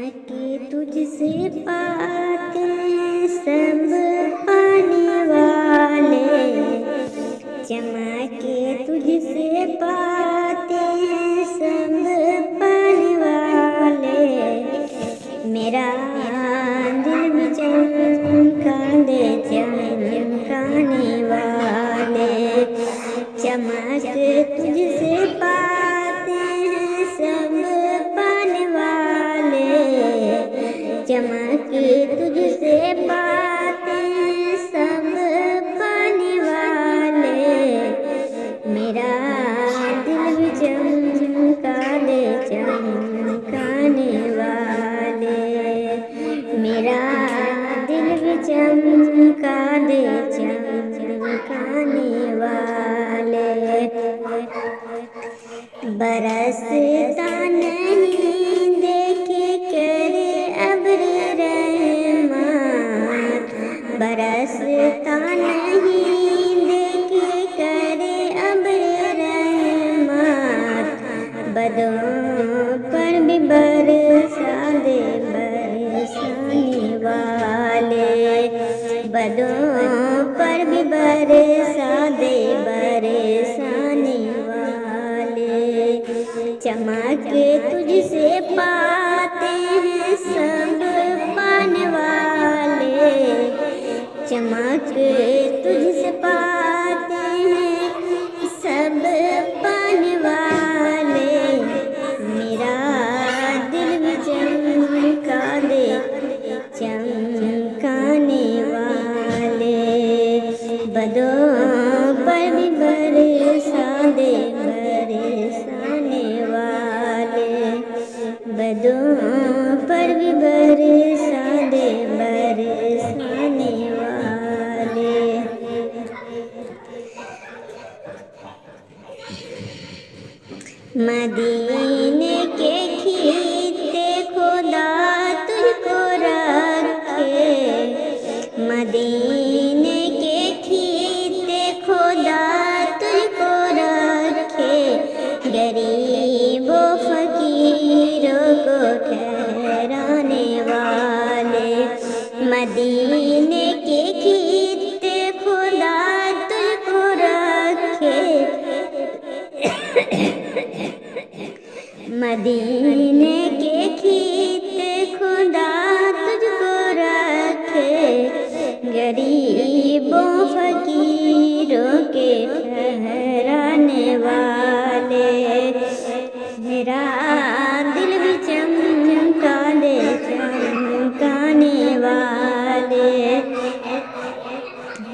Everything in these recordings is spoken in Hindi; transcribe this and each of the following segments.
के तुझसे पाते हैं सब पाने वाले, चमके तुझसे पाते हैं सब पाने वाले। मेरा दिल भी चमका दे चमकाने वाले, चमक तुझसे पाते हैं सब पाने वाले, चमक तुझसे पाते हैं सब पाने वाले। मेरा दिल भी चमका दे चमकाने वाले, मेरा दिल भी चमका दे चमकाने वाले। बरसता नहीं देखे करे अब्र रहमत, बरसता नहीं देखे करे अब्र रहमत। बदों पर भी बरसा दे बरसाने वाले, बदों पर भी बरसा दे बरसाने वाले। चमक तुझसे पाते हैं सब पाने वाले, चमक तुझसे पाते हैं सब पाने वाले। मेरा दिल भी चमका दे चमकाने वाले, बदों पर भी बरसा दे बरसाने वाले, बदों पर भी बरसा दे बरसाने वाले। मदीने के खीते खुदा तुझको रखे, मदीने के खीते खुदा तुझको रखे। गरीबों फकीरों को ठहराने वाले, मदीने के खीते खुदा तुझको रखे। मदीने के खीते खुदा तुझको रखे। गरीबों फकीरों के ठहराने वाले। मेरा दिल भी चमका दे चमकाने वाले,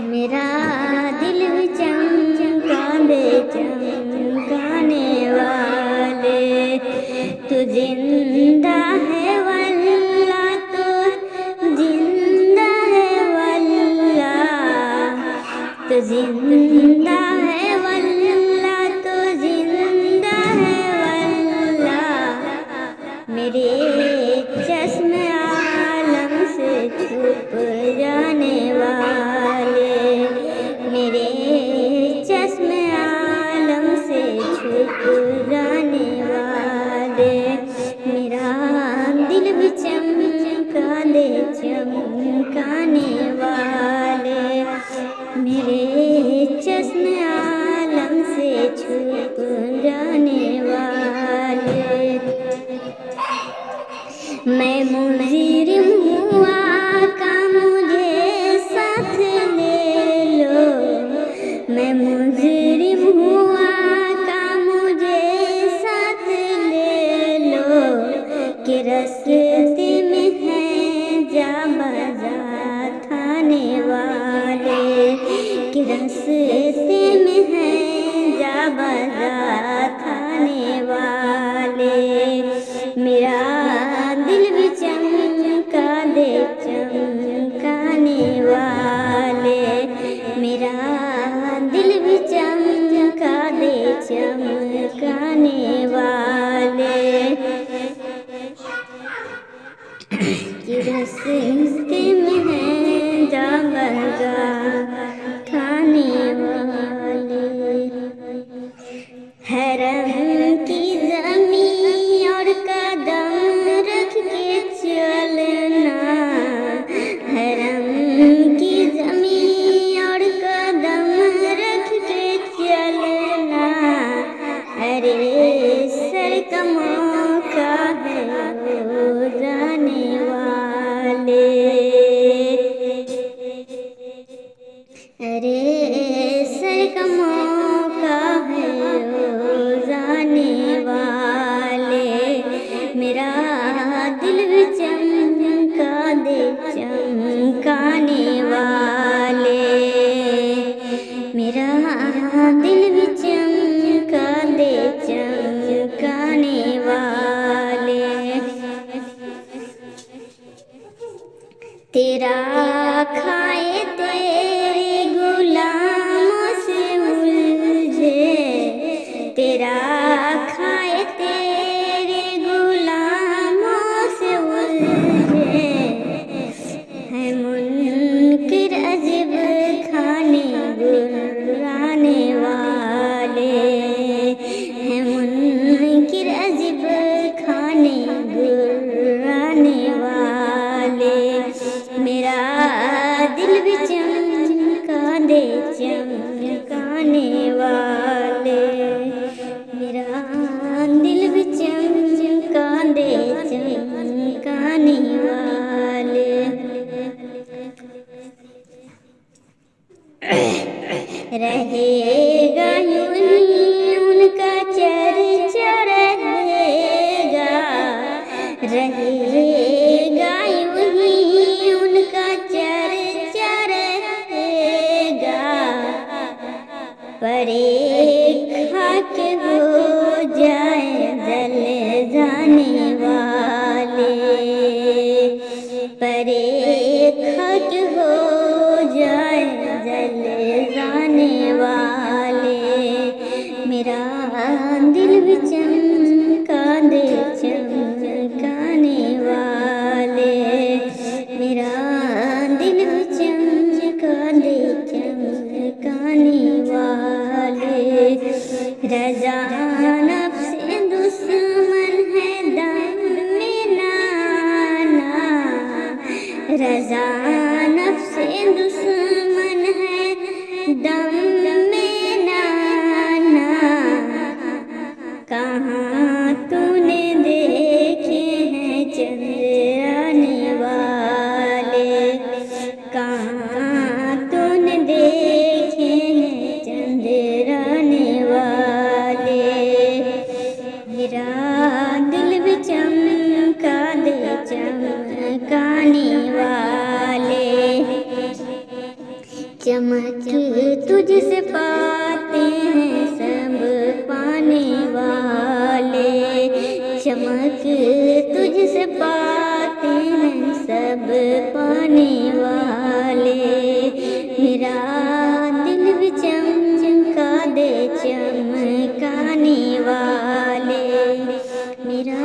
मेरा दिल भी चमका दे चमकाने वाले। तू जिंदा है वल्लाह, तू जिंदा है वल्लाह, तू जिंदा है वल्लाह, तू जिंदा है वल्लाह। मेरे चश्मे आलम से छुप जाने वाले, मेरे चश्मे आलम से छुप जाने वाले। मेरा दिल भी चमका दे चमकाने वाले, मेरे चश्मे आलम से छुप जाने वाले। मैं मुजरिम हुआ का मुझे साथ ले लो, मैं मुजरिम हुआ का मुझे साथ ले लो। कि रस्ते में हैं जा बजा थाने वाले, कि रस्ते में हैं जा बजा थाने वाले। मेरा दिल भी चमका दे चमकाने वाले, मेरा दिल भी चमका दे चमकाने वाले। कि रस्ते में हैं जा बजा थाने वाले। हरम की जमीन और कदम रख के दिल भी चमका दे चमकाने वाले, मेरा दिल भी चमका दे चमकाने वाले। तेरा खाए तेरे गुलामों से उलझे, तेरा खाए तेरे गुलामों से उलझे, है मुनकिर अजब खाने गुर्राने वाले, है मुनकिर अजब खाने गुर्राने वाले। मेरा दिल भी चमका दे चमकाने वाले, मेरा दिल भी चमका दे चमकाने वाले। रहेगा यूं ही उनका चर्चा रहेगा, रहेगा यूं ही उनका चर्चा रहेगा, पर एक खाक हो जाए जल जाने वाले, पर एक खाक हो जाए जल जाने वाले। मेरा दिल भी चमका दे चमकाने वाले, मेरा दिल भी चमका दे चमकाने वाले। रज़ा नफ्स दुश्मन है दम में नाना, रज़ा नफ्स दुश्मन है दम में नाना, कहाँ तूने देखे हैं चंद्राने वाले, कहाँ तूने देखे हैं चंद्राने वाले। मेरा दिल भी चमका दे चमकाने वाले, चमक तुझसे पाते हैं सब पाने वाले, चमक तुझसे पाते हैं सब पाने वाले। मेरा दिल भी चमका दे चमकाने वाले, मेरा